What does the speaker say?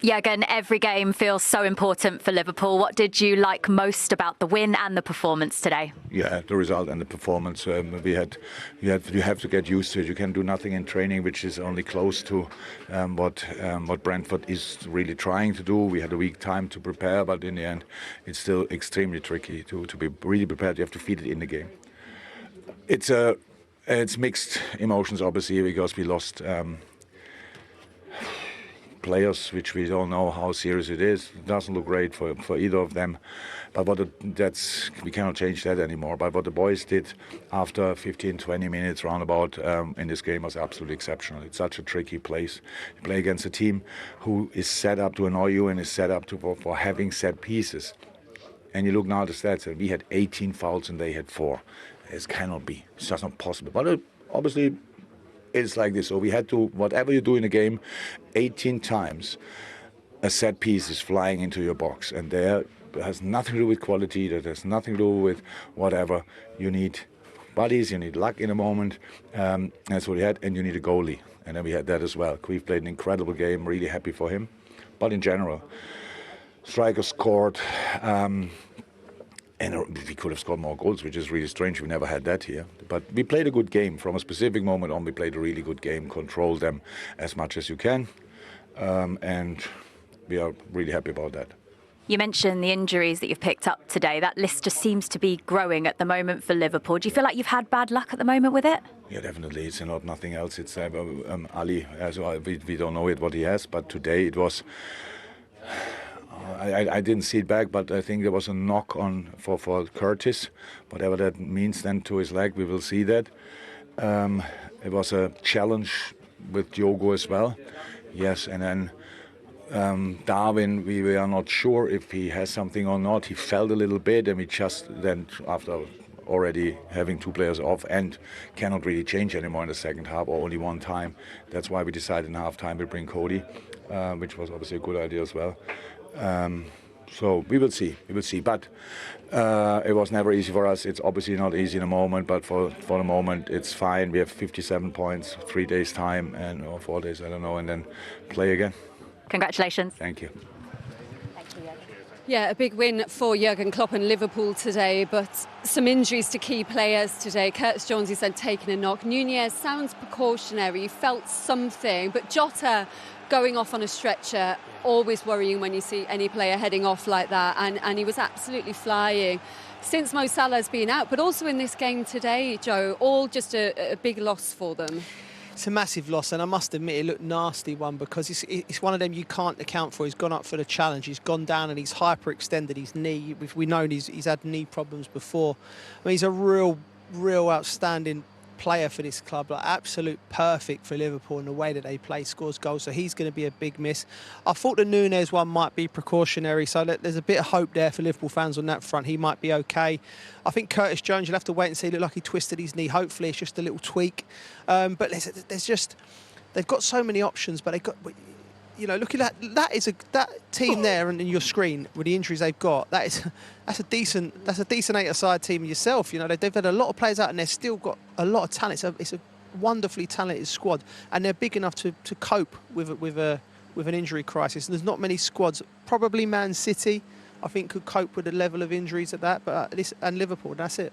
Jürgen, every game feels so important for Liverpool. What did you like most about the win and the performance today? Yeah, the result and the performance. You have to get used to it. You can do nothing in training, which is only close to what Brentford is really trying to do. We had a week time to prepare, but in the end, it's still extremely tricky to be really prepared. You have to feed it in the game. It's mixed emotions, obviously, because we lost players, which we don't know how serious it is. It doesn't look great for either of them. But we cannot change that anymore. But what the boys did after 15, 20 minutes roundabout in this game was absolutely exceptional. It's such a tricky place. You play against a team who is set up to annoy you and is set up for having set pieces. And you look now at the stats, and we had 18 fouls and they had 4. It cannot be. It's just not possible. But obviously, it's like this. So we had to, whatever you do in a game, 18 times a set piece is flying into your box. And there has nothing to do with quality. That has nothing to do with whatever. You need bodies, you need luck in a moment. That's what we had. And you need a goalie. And then we had that as well. Queef played an incredible game. Really happy for him. But in general, striker scored. And we could have scored more goals, which is really strange. We never had that here. But we played a good game. From a specific moment on, we played a really good game, controlled them as much as you can. And we are really happy about that. You mentioned the injuries that you've picked up today. That list just seems to be growing at the moment for Liverpool. Do you feel like you've had bad luck at the moment with it? Yeah, definitely. It's not nothing else. It's Ali. We don't know what he has, but today it was... I didn't see it back, but I think there was a knock on for Curtis, whatever that means then to his leg. We will see that. It was a challenge with Diogo as well. Yes, and then Darwin, we were not sure if he has something or not. He felt a little bit, and we just then, after already having 2 players off and cannot really change anymore in the second half, or only one time. That's why we decided in half time we bring Cody, which was obviously a good idea as well. So we will see. But it was never easy for us. It's obviously not easy in a moment, but for the moment it's fine. We have 57 points, 3 days time, or 4 days, I don't know, and then play again. Congratulations. Thank you. Yeah, a big win for Jürgen Klopp and Liverpool today, but some injuries to key players today. Curtis Jones, he said, taking a knock. Núñez sounds precautionary, felt something, but Jota going off on a stretcher, always worrying when you see any player heading off like that, and he was absolutely flying since Mo Salah's been out, but also in this game today, Joe, all just a big loss for them. It's a massive loss, and I must admit it looked nasty one, because it's one of them you can't account for. He's gone up for the challenge, he's gone down and he's hyperextended his knee. We know he's had knee problems before. I mean, he's a real outstanding player for this club, like absolute perfect for Liverpool in the way that they play, scores goals, so he's going to be a big miss. I thought the Núñez one might be precautionary, so there's a bit of hope there for Liverpool fans on that front. He might be okay. I think Curtis Jones, you'll have to wait and see. Look like he twisted his knee. Hopefully it's just a little tweak, but there's just, they've got so many options, but they've got, you know, looking at that team there and in your screen with the injuries they've got, that's a decent 8-a-side team yourself. You know, they've had a lot of players out and they've still got a lot of talent. It's a wonderfully talented squad, and they're big enough to cope with an injury crisis. And there's not many squads. Probably Man City, I think, could cope with the level of injuries at that, but and Liverpool, that's it.